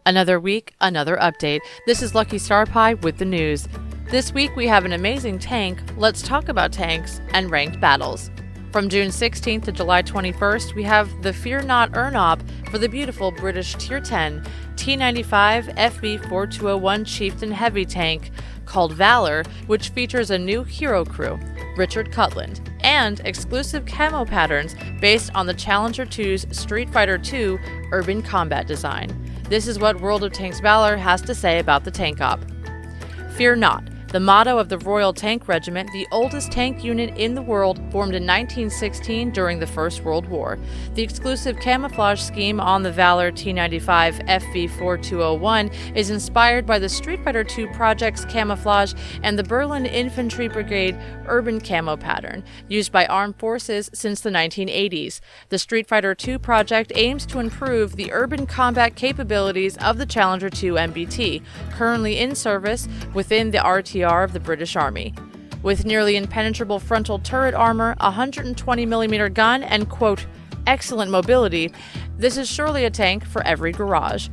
Another week, another update. This is Lucky Star Pie with the news. This week we have an amazing tank, let's talk about tanks, and ranked battles. From June 16th to July 21st, we have the Fear Not Urnop for the beautiful British Tier 10 T95 FB4201 Chieftain heavy tank called Valour, which features a new hero crew, Richard Cutland, and exclusive camo patterns based on the Challenger 2's Street Fighter II urban combat design. This is what World of Tanks Valour has to say about the tank op. Fear not. The motto of the Royal Tank Regiment, the oldest tank unit in the world, formed in 1916 during the First World War. The exclusive camouflage scheme on the Valour T95 FV4201 is inspired by the Street Fighter II project's camouflage and the Berlin Infantry Brigade urban camo pattern, used by armed forces since the 1980s. The Street Fighter II project aims to improve the urban combat capabilities of the Challenger 2 MBT, currently in service within the RTR of the British Army. With nearly impenetrable frontal turret armor, a 120mm gun, and, quote, excellent mobility, this is surely a tank for every garage.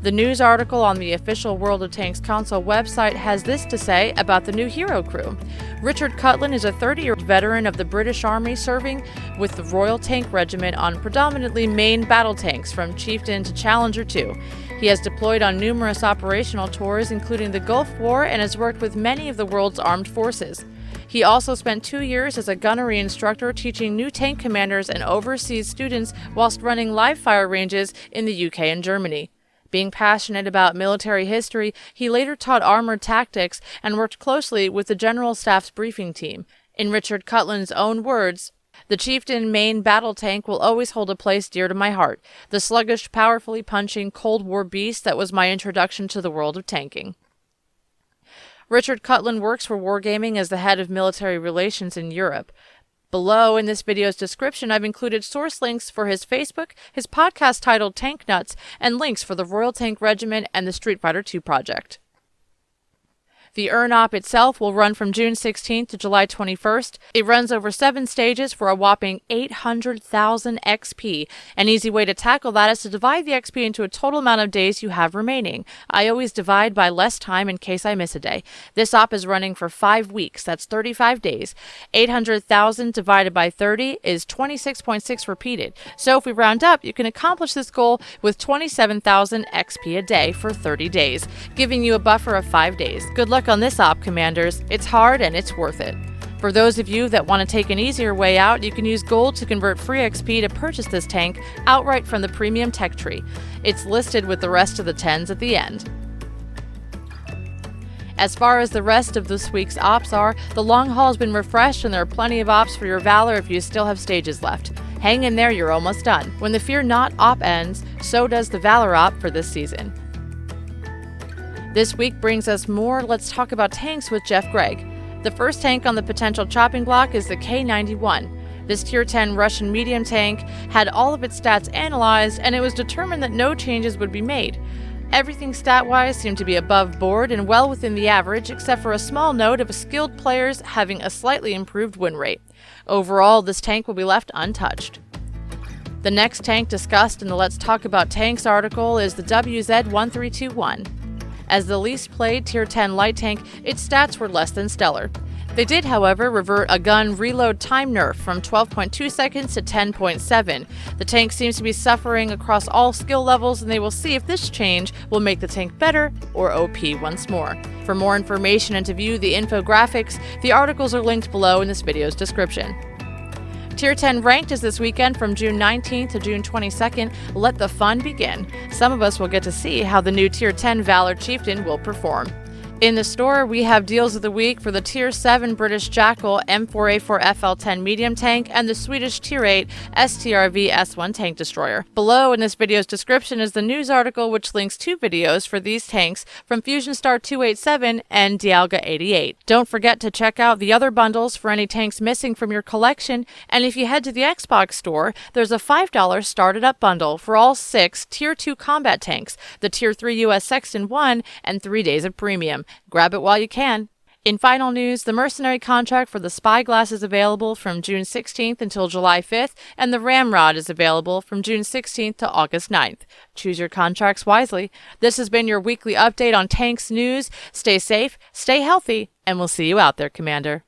The news article on the official World of Tanks console website has this to say about the new hero crew. Richard Cutland is a 30-year veteran of the British Army serving with the Royal Tank Regiment on predominantly main battle tanks from Chieftain to Challenger 2. He has deployed on numerous operational tours, including the Gulf War, and has worked with many of the world's armed forces. He also spent 2 years as a gunnery instructor teaching new tank commanders and overseas students whilst running live fire ranges in the UK and Germany. Being passionate about military history, he later taught armored tactics and worked closely with the General Staff's briefing team. In Richard Cutland's own words, "The Chieftain main battle tank will always hold a place dear to my heart, the sluggish, powerfully punching Cold War beast that was my introduction to the world of tanking." Richard Cutland works for Wargaming as the head of military relations in Europe. Below in this video's description, I've included source links for his Facebook, his podcast titled Tank Nuts, and links for the Royal Tank Regiment and the Street Fighter II project. The Urnop itself will run from June 16th to July 21st. It runs over 7 stages for a whopping 800,000 XP. An easy way to tackle that is to divide the XP into a total amount of days you have remaining. I always divide by less time in case I miss a day. This op is running for 5 weeks. That's 35 days. 800,000 divided by 30 is 26.6 repeated. So if we round up, you can accomplish this goal with 27,000 XP a day for 30 days, giving you a buffer of 5 days. Good luck on this op, commanders. It's hard and it's worth it. For those of you that want to take an easier way out, you can use gold to convert free XP to purchase this tank outright from the premium tech tree. It's listed with the rest of the 10s at the end. As far as the rest of this week's ops are, the long haul has been refreshed and there are plenty of ops for your Valour if you still have stages left. Hang in there, you're almost done. When the Fear Not op ends, so does the Valour op for this season. This week brings us more Let's Talk About Tanks with Jeff Gregg. The first tank on the potential chopping block is the K91. This Tier 10 Russian medium tank had all of its stats analyzed, and it was determined that no changes would be made. Everything stat-wise seemed to be above board and well within the average, except for a small note of skilled players having a slightly improved win rate. Overall, this tank will be left untouched. The next tank discussed in the Let's Talk About Tanks article is the WZ1321. As the least played Tier 10 light tank, its stats were less than stellar. They did, however, revert a gun reload time nerf from 12.2 seconds to 10.7. The tank seems to be suffering across all skill levels, and they will see if this change will make the tank better or OP once more. For more information and to view the infographics, the articles are linked below in this video's description. Tier 10 ranked is this weekend from June 19th to June 22nd. Let the fun begin. Some of us will get to see how the new Tier 10 Valour Chieftain will perform. In the store, we have deals of the week for the Tier 7 British Jackal M4A4FL10 medium tank and the Swedish Tier 8 STRV S1 tank destroyer. Below in this video's description is the news article which links 2 videos for these tanks from Fusion Star 287 and Dialga 88. Don't forget to check out the other bundles for any tanks missing from your collection, and if you head to the Xbox store, there's a $5 started up bundle for all 6 Tier 2 combat tanks, the Tier 3 US Sexton 1, and 3 days of premium. Grab it while you can. In final news, the mercenary contract for the Spyglass is available from June 16th until July 5th, and the Ramrod is available from June 16th to August 9th. Choose your contracts wisely. This has been your weekly update on tanks news. Stay safe, stay healthy, and we'll see you out there, Commander.